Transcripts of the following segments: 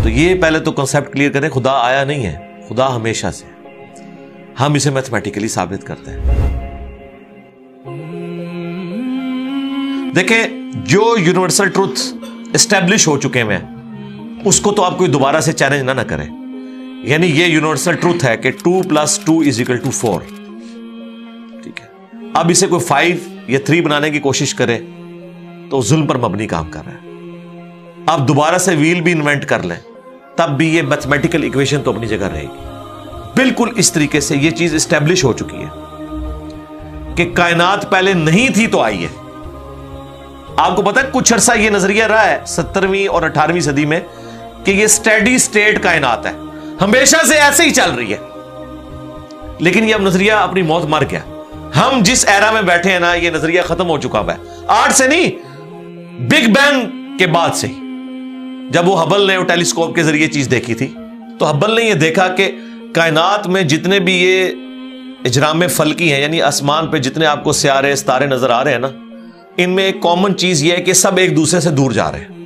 تو یہ پہلے تو کنسپٹ کلیئر کریں, خدا آیا نہیں ہے, خدا ہمیشہ سے. ہم اسے میتھمیٹیکلی ثابت کرتے ہیں. دیکھیں, جو یونیورسل ٹروتھ اسٹیبلش ہو چکے ہیں اس کو تو آپ کوئی دوبارہ سے چیلنج نہ کریں. یعنی یہ یونیورسل ٹروتھ ہے کہ 2 + 2 = 4. ٹھیک ہے, اب اسے کوئی 5 یا 3 بنانے کی کوشش کرے تو ظلم پر مبنی کام کر رہا ہے. آپ دوبارہ سے ویل بھی انوینٹ کر لیں تب بھی یہ میتھمیٹیکل ایکویشن تو اپنی جگہ رہے گی. بالکل اس طریقے سے یہ چیز اسٹیبلش ہو چکی ہے کہ کائنات پہلے نہیں تھی تو آئی ہے. آپ کو پتا ہے کچھ عرصہ یہ نظریہ رہا ہے 17ویں اور 18ویں صدی میں کہ یہ اسٹیڈی اسٹیٹ کائنات ہے, ہمیشہ سے ایسے ہی چل رہی ہے. لیکن یہ اب نظریہ اپنی موت مر گیا. ہم جس ایرا میں بیٹھے ہیں نا, یہ نظریہ ختم ہو چکا ہے. آج سے نہیں, بگ بینگ کے بعد سے ہی, جب وہ ہبل نے ٹیلیسکوپ کے ذریعے چیز دیکھی تھی تو ہبل نے یہ دیکھا کہ کائنات میں جتنے بھی یہ اجرام فلکی ہیں, یعنی آسمان پہ جتنے آپ کو سیارے ستارے نظر آ رہے ہیں نا, ان میں ایک کامن چیز یہ ہے کہ سب ایک دوسرے سے دور جا رہے ہیں.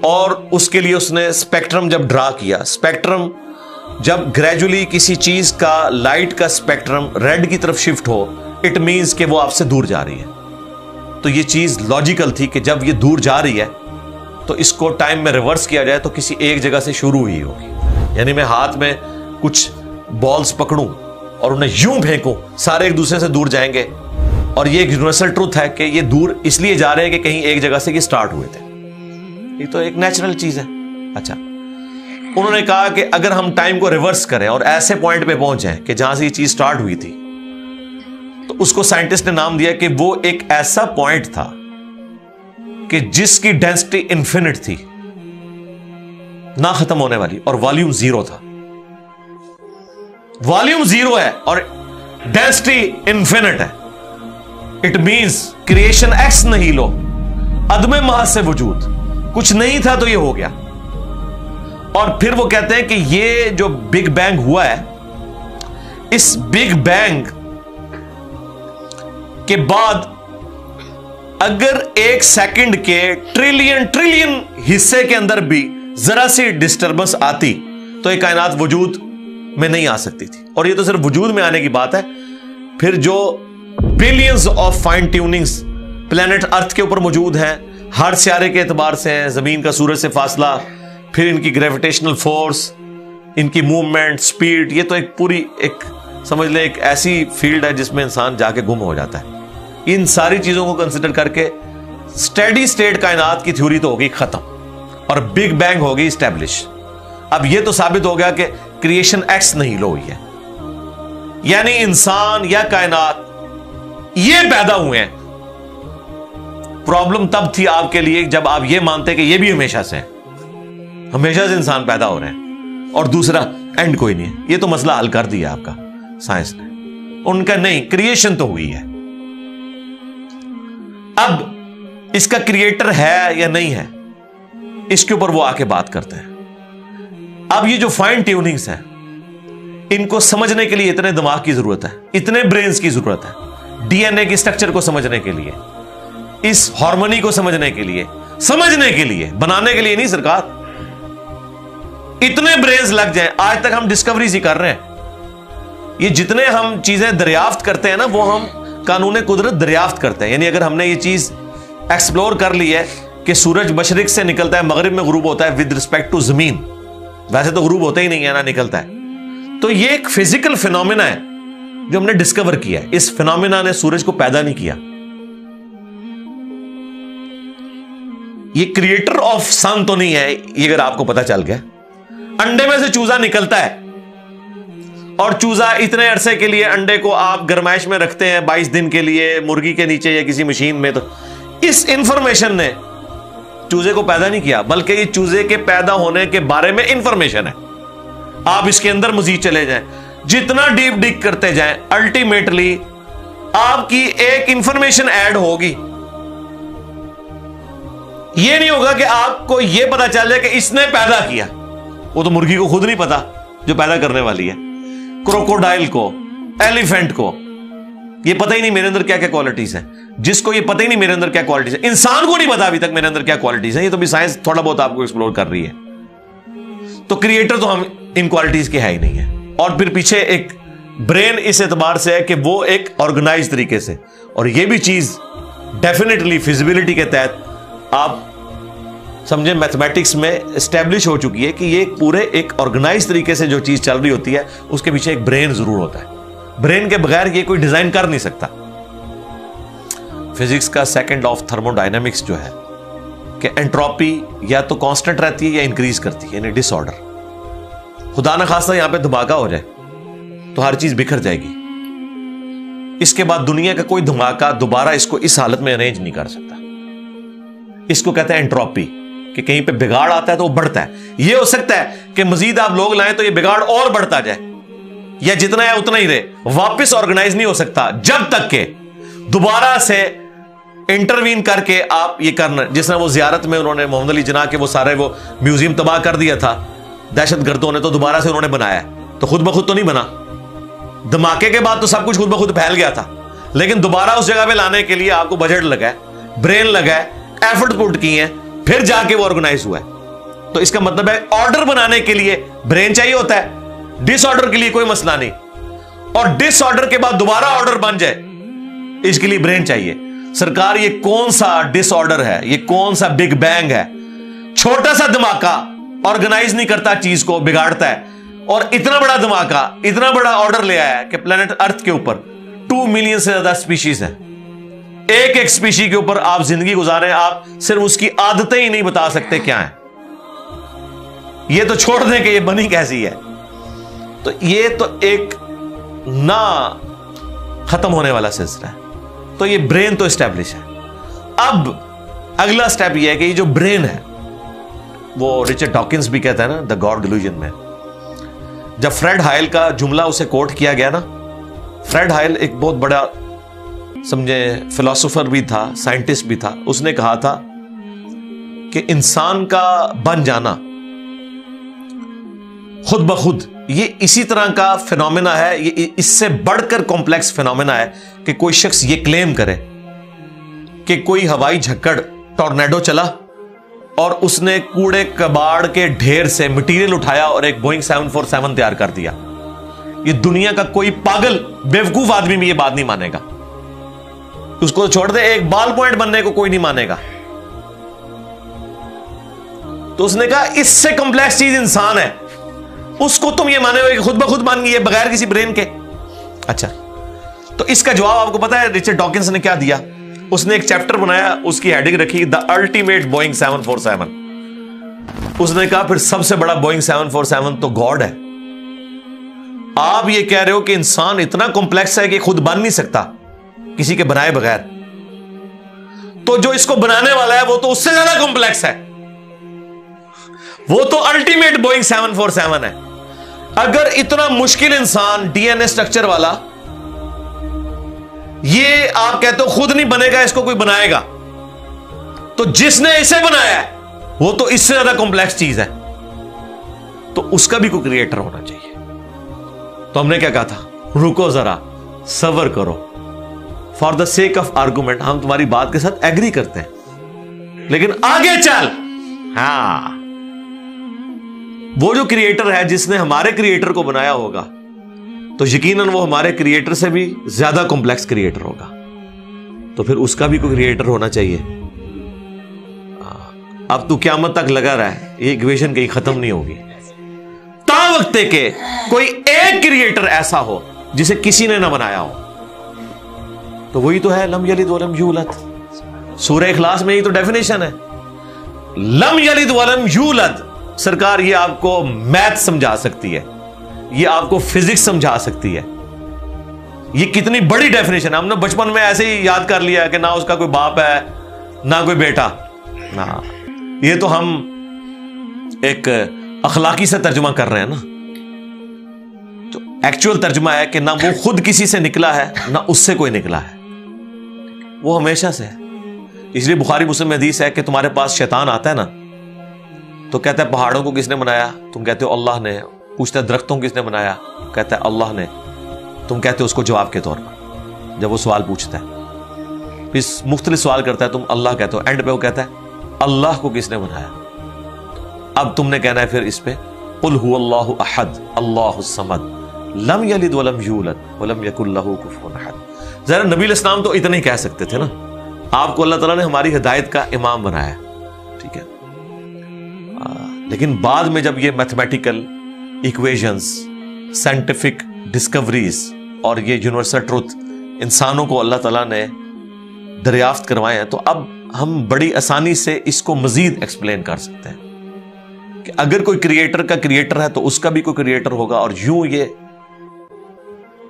اور اس کے لیے اس نے اسپیکٹرم جب ڈرا کیا, اسپیکٹرم جب گریجولی کسی چیز کا لائٹ کا اسپیکٹرم ریڈ کی طرف شفٹ ہو, اٹ مینز کہ وہ آپ سے دور جا رہی ہے. تو یہ چیز لاجیکل تھی کہ جب یہ دور جا رہی ہے تو اس کو ٹائم میں ریورس کیا جائے تو کسی ایک جگہ سے شروع ہی ہوگی. یعنی میں ہاتھ میں کچھ بالز پکڑوں اور انہیں یوں پھینکوں, سارے ایک دوسرے سے دور جائیں گے. اور یہ ایک یونیورسل ٹروتھ ہے کہ یہ دور اس لیے جا رہے ہیں کہ کہیں ایک جگہ سے یہ سٹارٹ ہوئے تھے. یہ تو ایک نیچرل چیز ہے. اچھا, انہوں نے کہا کہ اگر ہم ٹائم کو ریورس کریں اور ایسے پوائنٹ پہ پہنچ جائیں کہ جہاں سے یہ چیز سٹارٹ ہوئی تھی, تو اس کو سائنٹسٹ نے نام دیا کہ وہ ایک ایسا پوائنٹ تھا کہ جس کی ڈینسٹی انفینٹ تھی, نہ ختم ہونے والی, اور والیوم 0 تھا. والیوم 0 ہے اور ڈینسٹی انفینٹ ہے. اٹ مینس کریشن ایکس نہیں لو, عدم محض سے وجود, کچھ نہیں تھا تو یہ ہو گیا. اور پھر وہ کہتے ہیں کہ یہ جو بگ بینگ ہوا ہے, اس بگ بینگ کے بعد اگر 1 سیکنڈ کے ٹریلین حصے کے اندر بھی ذرا سی ڈسٹربنس آتی تو یہ کائنات وجود میں نہیں آ سکتی تھی. اور یہ تو صرف وجود میں آنے کی بات ہے. پھر جو billions of fine tunings planet earth کے اوپر موجود ہیں, ہر سیارے کے اعتبار سے ہیں, زمین کا سورج سے فاصلہ, پھر ان کی گریویٹیشنل فورس, ان کی موومنٹ, سپیڈ, یہ تو ایک پوری ایک سمجھ لیں ایک ایسی فیلڈ ہے جس میں انسان جا کے گم ہو جاتا ہے. ان ساری چیزوں کو کنسیڈر کر کے اسٹیڈی اسٹیٹ کائنات کی تھیوری تو ہوگی ختم اور بگ بینگ ہوگی اسٹیبلش. اب یہ تو ثابت ہو گیا کہ کریشن ایکس نہیں لو ہوئی ہے, یعنی انسان یا کائنات یہ پیدا ہوئے ہیں. پرابلم تب تھی آپ کے لیے جب آپ یہ مانتے کہ یہ بھی ہمیشہ سے انسان پیدا ہو رہے ہیں اور دوسرا اینڈ کوئی نہیں ہے. یہ تو مسئلہ حل کر دیا آپ کا سائنس نے. ان کا نہیں, کریشن تو ہوئی ہے. اب اس کا کریٹر ہے یا نہیں ہے, اس کے اوپر وہ آ کے بات کرتے ہیں. اب یہ جو فائن ٹیوننگز ہیں, ان کو سمجھنے کے لیے اتنے دماغ کی ضرورت ہے, اتنے برینز کی ضرورت ہے, ڈی این اے کی سٹرکچر کو سمجھنے کے لیے, اس ہارمونی کو سمجھنے کے لیے, بنانے کے لیے نہیں سرکار. اتنے برینز لگ جائیں. آج تک ہم ڈسکوریز ہی کر رہے ہیں. یہ جتنے ہم چیزیں دریافت کرتے ہیں نا, وہ ہم قانون قدرت دریافت کرتے ہیں. یعنی اگر ہم نے یہ چیز ایکسپلور کر لی ہے کہ سورج مشرق سے نکلتا ہے, مغرب میں غروب ہوتا ہے ود رسپیکٹ ٹو زمین, ویسے تو غروب ہوتا ہی نہیں ہے نا, نکلتا ہے. تو یہ ایک فزیکل فینومینا ہے جو ہم نے ڈسکور کیا ہے. اس فینومینا نے سورج کو پیدا نہیں کیا. یہ کریٹر آف سن تو نہیں ہے, یہ اگر آپ کو پتا چل گیا. انڈے میں سے چوزا نکلتا ہے اور چوزا اتنے عرصے کے لیے انڈے کو آپ گرمائش میں رکھتے ہیں 22 دن کے لیے مرغی کے نیچے یا کسی مشین میں. تو اس انفارمیشن نے چوزے کو پیدا نہیں کیا, بلکہ یہ چوزے کے پیدا ہونے کے بارے میں انفارمیشن ہے. آپ اس کے اندر مزید چلے جائیں, جتنا ڈیپ ڈگ کرتے جائیں, الٹیمیٹلی آپ کی ایک انفارمیشن ایڈ ہوگی. یہ نہیں ہوگا کہ آپ کو یہ پتا چل جائے کہ اس نے پیدا کیا. وہ تو مرغی کو خود نہیں پتا جو پیدا کرنے والی ہے, کروکوڈائل کو, ایلیفینٹ کو, یہ پتہ ہی نہیں میرے اندر کیا کیا کوالٹیز ہیں. جس کو یہ پتہ ہی نہیں میرے اندر کیا کوالٹیز ہیں, انسان کو نہیں پتا ابھی تک میرے اندر کیا کوالٹیز ہیں, یہ تو بھی سائنس تھوڑا بہت آپ کو ایکسپلور کر رہی ہے. تو کریٹر تو ہم ان کوالٹیز کے ہے ہی نہیں ہے. اور پھر پیچھے ایک برین اس اعتبار سے ہے کہ وہ ایک آرگنائز طریقے سے, اور یہ بھی چیز ڈیفینیٹلی فیزیبلٹی کے تحت آپ سمجھیں میتھمیٹکس میں اسٹیبلش ہو چکی ہے کہ یہ پورے ایک آرگنائز طریقے سے جو چیز چل رہی ہوتی ہے اس کے پیچھے ایک برین ضرور ہوتا ہے. برین کے بغیر یہ کوئی ڈیزائن کر نہیں سکتا. فزکس کا سیکنڈ آف تھرمو ڈائنامکس جو ہے کہ انٹروپی یا تو کانسٹنٹ رہتی ہے یا انکریز کرتی ہے, یعنی ڈس آرڈر. خدا نہ خواستہ یہاں پہ دھماکہ ہو جائے تو ہر چیز بکھر جائے گی. اس کے بعد دنیا کا کوئی دھماکہ دوبارہ اس کو اس حالت میں ارینج نہیں کر سکتا. اس کو کہتے ہیں انٹروپی, کہ کہیں پہ بگاڑ آتا ہے تو وہ بڑھتا ہے. یہ ہو سکتا ہے کہ مزید آپ لوگ لائیں تو یہ بگاڑ اور بڑھتا جائے, یا جتنا ہے اتنا ہی رہے, واپس آرگنائز نہیں ہو سکتا جب تک کہ دوبارہ سے انٹروین کر کے آپ یہ کرنا. جس طرح وہ زیارت میں انہوں نے محمد علی جناح کے وہ سارے وہ میوزیم تباہ کر دیا تھا دہشت گردوں نے, تو دوبارہ سے انہوں نے بنایا, تو خود بخود تو نہیں بنا. دھماکے کے بعد تو سب کچھ خود بخود پھیل گیا تھا, لیکن دوبارہ اس جگہ پہ لانے کے لیے آپ کو بجٹ لگا ہے, برین لگا ہے, ایفرٹ پٹ کی ہیں, پھر جا کے وہ آرگنائز ہوا ہے. تو اس کا مطلب ہے آرڈر بنانے کے لیے برین چاہیے ہوتا ہے, ڈس آرڈر کے لیے کوئی مسئلہ نہیں, اور ڈس آرڈر کے بعد دوبارہ آرڈر بن جائے اس کے لیے برین چاہیے. سرکار یہ کون سا ڈس آرڈر ہے, یہ کون سا بگ بینگ ہے؟ چھوٹا سا دھماکہ آرگنائز نہیں کرتا, چیز کو بگاڑتا ہے, اور اتنا بڑا دھماکہ اتنا بڑا آرڈر لے آیا ہے کہ پلانٹ ارتھ کے اوپر 2 ملین سے زیادہ سپیشیز ہیں. ایک ایک سپیشی کے اوپر آپ زندگی گزاریں, آپ صرف اس کی عادتیں ہی نہیں بتا سکتے کیا ہیں. یہ تو چھوڑ دیں کہ یہ بنی کیسی ہے. تو یہ تو ایک نہ ختم ہونے والا سلسلہ ہے. تو یہ برین تو اسٹیبلش ہے. اب اگلا سٹیپ یہ ہے کہ یہ جو برین ہے, وہ رچرڈ ڈاکنز بھی کہتا ہے نا دا گاڈ ڈیلوژن میں, جب فریڈ ہائل کا جملہ اسے کوٹ کیا گیا نا, فریڈ ہائل ایک بہت بڑا سمجھے فلاسفر بھی تھا, سائنٹسٹ بھی تھا. اس نے کہا تھا کہ انسان کا بن جانا خود بخود یہ اسی طرح کا فینومینا ہے, یہ اس سے بڑھ کر کمپلیکس فینومینا ہے کہ کوئی شخص یہ کلیم کرے کہ کوئی ہوائی جھکڑ ٹورنیڈو چلا اور اس نے کوڑے کباڑ کے ڈھیر سے مٹیریل اٹھایا اور ایک بوئنگ 747 تیار کر دیا. یہ دنیا کا کوئی پاگل بیوقوف آدمی بھی یہ بات نہیں مانے گا. اس کو چھوڑ دے, ایک بال پوائنٹ بننے کو کوئی نہیں مانے گا. تو اس نے کہا اس سے کمپلیکس چیز انسان ہے, اس کو تم یہ مانے ہوئے کہ خود بخود بن گئی ہے بغیر کسی برین کے. اچھا, تو اس کا جواب آپ کو پتا ہے رچرڈ ڈاکنز نے کیا دیا؟ اس نے ایک چیپٹر بنایا, اس کی ہیڈنگ رکھی دا الٹیمیٹ بوئنگ 747. اس نے کہا پھر سب سے بڑا بوئنگ 747 تو گاڈ ہے. آپ یہ کہہ رہے ہو کہ انسان اتنا کمپلیکس ہے کہ خود بن نہیں سکتا کسی کے بنائے بغیر, تو جو اس کو بنانے والا ہے وہ تو اس سے زیادہ کمپلیکس ہے, وہ تو الٹیمیٹ بوئنگ 747 ہے. اگر اتنا مشکل انسان ڈی این اے اسٹرکچر والا یہ آپ کہتے ہو خود نہیں بنے گا, اس کو کوئی بنائے گا, تو جس نے اسے بنایا ہے وہ تو اس سے زیادہ کمپلیکس چیز ہے, تو اس کا بھی کوئی کریٹر ہونا چاہیے. تو ہم نے کیا کہا تھا, رکو ذرا صبر کرو, for the sake of argument ہم تمہاری بات کے ساتھ ایگری کرتے ہیں, لیکن آگے چل. ہاں, وہ جو کریٹر ہے جس نے ہمارے کریٹر کو بنایا ہوگا تو یقیناً وہ ہمارے کریٹر سے بھی زیادہ کمپلیکس کریٹر ہوگا, تو پھر اس کا بھی کوئی کریٹر ہونا چاہیے. اب تو قیامت تک لگا رہا ہے, یہ ایکویشن کہیں ختم نہیں ہوگی تا وقت کہ کوئی ایک کریٹر ایسا ہو جسے کسی نے نہ بنایا ہو. تو وہی تو ہے لم یلد ولم یولد. سورہ اخلاص میں ہی تو ڈیفینیشن ہے, لم یلد ولم یولد. سرکار یہ آپ کو میتھ سمجھا سکتی ہے, یہ آپ کو فزکس سمجھا سکتی ہے. یہ کتنی بڑی ڈیفینیشن ہے. ہم نے بچپن میں ایسے ہی یاد کر لیا کہ نہ اس کا کوئی باپ ہے نہ کوئی بیٹا. نہ, یہ تو ہم ایک اخلاقی سے ترجمہ کر رہے ہیں نا. تو ایکچوئل ترجمہ ہے کہ نہ وہ خود کسی سے نکلا ہے نہ اس سے کوئی نکلا ہے, وہ ہمیشہ سے ہے. اس لیے بخاری مسلم میں حدیث ہے کہ تمہارے پاس شیطان آتا ہے نا تو کہتا ہے پہاڑوں کو کس نے بنایا؟ تم کہتے ہو اللہ نے. پوچھتا ہے درختوں کو کس نے بنایا؟ کہتا ہے اللہ نے. تم کہتے ہو اس کو جواب کے طور پر. جب وہ سوال پوچھتا ہے، پھر مختلف سوال کرتا ہے، تم اللہ کہتے ہو، اینڈ پہ وہ کہتا ہے اللہ کو کس نے بنایا؟ اب تم نے کہنا ہے پھر اس پہ قل هو اللہ احد اللہ الصمد لم یلد ولم یولد ولم یکن لہ کفوا احد۔ ذرا نبی علیہ السلام تو اتنا ہی کہہ سکتے تھے نا، آپ کو اللہ تعالیٰ نے ہماری ہدایت کا امام بنایا، ٹھیک ہے، لیکن بعد میں جب یہ میتھمیٹیکل ایکویشنز، سائنٹیفک ڈسکوریز اور یہ یونیورسل ٹروتھ انسانوں کو اللہ تعالیٰ نے دریافت کروائے ہیں، تو اب ہم بڑی آسانی سے اس کو مزید ایکسپلین کر سکتے ہیں کہ اگر کوئی کریٹر کا کریٹر ہے تو اس کا بھی کوئی کریٹر ہوگا، اور یوں یہ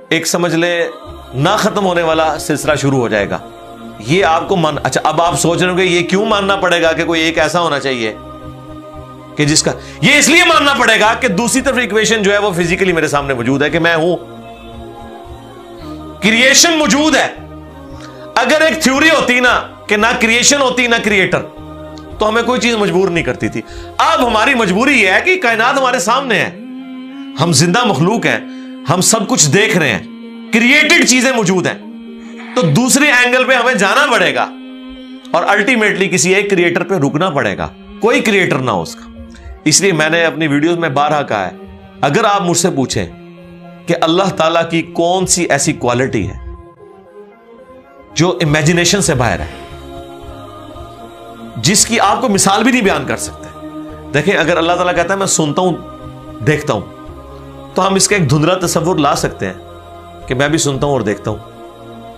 ایک سمجھ لے نہ ختم ہونے والا سلسلہ شروع ہو جائے گا۔ یہ آپ کو اچھا اب آپ سوچ رہے ہوں کہ یہ کیوں ماننا پڑے گا کہ کوئی ایک ایسا ہونا چاہیے کہ جس کا، یہ اس لیے ماننا پڑے گا کہ دوسری طرف ایکویشن جو ہے وہ فزیکلی میرے سامنے موجود ہے کہ میں ہوں، کریشن موجود ہے۔ اگر ایک تھیوری ہوتی نا کہ نہ کریشن ہوتی نہ کریٹر تو ہمیں کوئی چیز مجبور نہیں کرتی تھی۔ اب ہماری مجبوری یہ ہے کہ کائنات ہمارے سامنے ہے، ہم زندہ مخلوق ہیں، ہم سب کچھ دیکھ رہے ہیں، کریٹڈ چیزیں موجود ہیں، تو دوسرے اینگل پہ ہمیں جانا پڑے گا اور الٹیمیٹلی کسی ایک کریٹر پہ رکنا پڑے گا، کوئی کریٹر نہ ہو اس کا۔ اس لیے میں نے اپنی ویڈیوز میں بارہا کہا ہے، اگر آپ مجھ سے پوچھیں کہ اللہ تعالیٰ کی کون سی ایسی کوالٹی ہے جو امیجنیشن سے باہر ہے، جس کی آپ کو مثال بھی نہیں بیان کر سکتے۔ دیکھیں اگر اللہ تعالیٰ کہتا ہے میں سنتا ہوں دیکھتا ہوں، تو ہم اس کا ایک دھندلا تصور لا سکتے ہیں کہ میں بھی سنتا ہوں اور دیکھتا ہوں،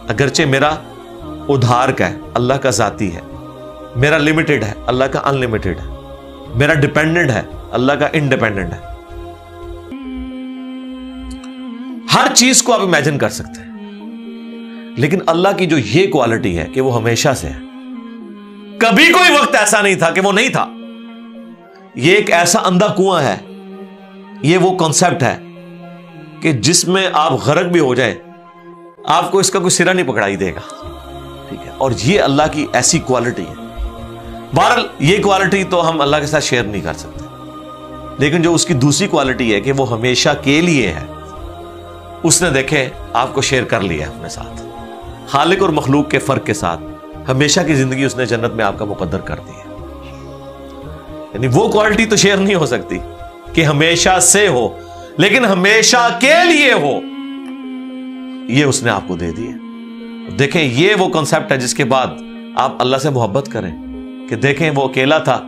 اگرچہ میرا ادھار کا ہے، اللہ کا ذاتی ہے، میرا لمیٹڈ ہے، اللہ کا ان لمیٹڈ ہے، میرا ڈیپینڈنٹ ہے، اللہ کا انڈیپینڈنٹ ہے۔ ہر چیز کو آپ امیجن کر سکتے ہیں، لیکن اللہ کی جو یہ کوالٹی ہے کہ وہ ہمیشہ سے ہے، کبھی کوئی وقت ایسا نہیں تھا کہ وہ نہیں تھا۔ یہ ایک ایسا اندھا کنواں ہے، یہ وہ کانسیپٹ ہے کہ جس میں آپ غرق بھی ہو جائیں آپ کو اس کا کوئی سرا نہیں پکڑائی دے گا، ٹھیک ہے، اور یہ اللہ کی ایسی کوالٹی ہے۔ بہرحال یہ کوالٹی تو ہم اللہ کے ساتھ شیئر نہیں کر سکتے، لیکن جو اس کی دوسری کوالٹی ہے کہ وہ ہمیشہ کے لیے ہے، اس نے دیکھے آپ کو شیئر کر لیا اپنے ساتھ، خالق اور مخلوق کے فرق کے ساتھ ہمیشہ کی زندگی اس نے جنت میں آپ کا مقدر کر دی ہے۔ یعنی وہ کوالٹی تو شیئر نہیں ہو سکتی کہ ہمیشہ سے ہو، لیکن ہمیشہ کے لیے ہو، یہ اس نے آپ کو دے دی ہے۔ دیکھیں یہ وہ کنسپٹ ہے جس کے بعد آپ اللہ سے محبت کریں کہ دیکھیں وہ اکیلا تھا،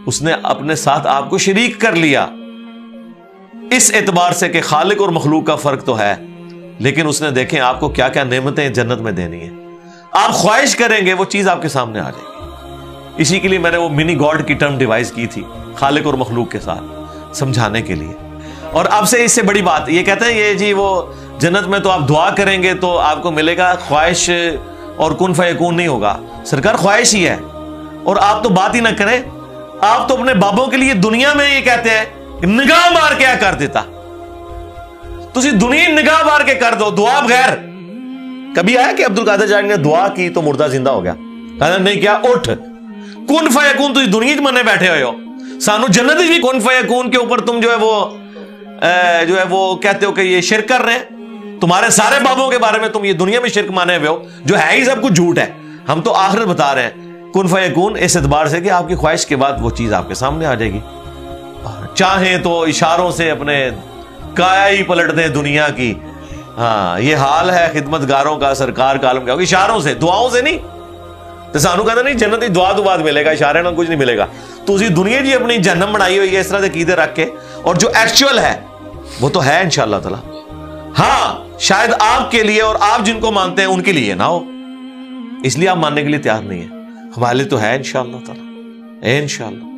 اس نے اپنے ساتھ آپ کو شریک کر لیا، اس اعتبار سے کہ خالق اور مخلوق کا فرق تو ہے، لیکن اس نے دیکھیں آپ کو کیا کیا نعمتیں جنت میں دینی ہے، آپ خواہش کریں گے وہ چیز آپ کے سامنے آ جائے گی۔ اسی کے لیے میں نے وہ منی گاڈ کی ٹرم ڈیوائز کی تھی خالق اور مخلوق کے ساتھ سمجھانے کے لیے۔ اور اب سے اس سے بڑی بات یہ کہتے ہیں یہ جی وہ جنت میں تو آپ دعا کریں گے تو آپ کو ملے گا، خواہش اور کن فیکون نہیں ہوگا۔ سرکار خواہش ہی ہے، اور آپ تو بات ہی نہ کریں، آپ تو اپنے بابوں کے لیے دنیا میں یہ کہتے ہیں نگاہ مار کے کر دیتا، تسی دنیا نگاہ مار کے کر دو دعا بغیر۔ کبھی آیا کہ عبد القادر جانی نے دعا کی تو مردہ زندہ ہو گیا؟ کہا نہیں کیا، اٹھ کن فیکون، تسی دنیا میں بیٹھے ہوئے ہو، سانو جنت بھی کن فیکون کے اوپر تم جو ہے وہ کہتے ہو کہ یہ شرک کر رہے ہیں، تمہارے سارے بابوں کے بارے میں تم یہ دنیا میں شرک مانے ہوئے ہو جو ہے ہی سب کچھ جھوٹ ہے، ہم تو آخرت بتا رہے ہیں کن فیکون، اس اعتبار سے کہ آپ کی خواہش کے بعد وہ چیز آپ کے سامنے آ جائے گی۔ چاہیں تو اشاروں سے اپنے کایا ہی پلٹ دیں دنیا کی۔ ہاں یہ حال ہے خدمت گاروں کا، سرکار کا عالم کیا ہوگا، اشاروں سے، دعاؤں سے نہیں۔ تو سانو کہتا نہیں جنت دعا تو بعد ملے گا، اشارے نہ کچھ نہیں ملے گا۔ تو اسی دنیا جی اپنی جہنم بنائی ہوئی ہے اس طرح سے عقیدے رکھ کے، اور جو ایکچوئل ہے وہ تو ہے انشاءاللہ تعالی۔ ہاں شاید آپ کے لیے اور آپ جن کو مانتے ہیں ان کے لیے نہ ہو، اس لیے آپ ماننے کے لیے تیار نہیں ہے، ہمارے لیے تو ہے انشاءاللہ تعالی، انشاءاللہ۔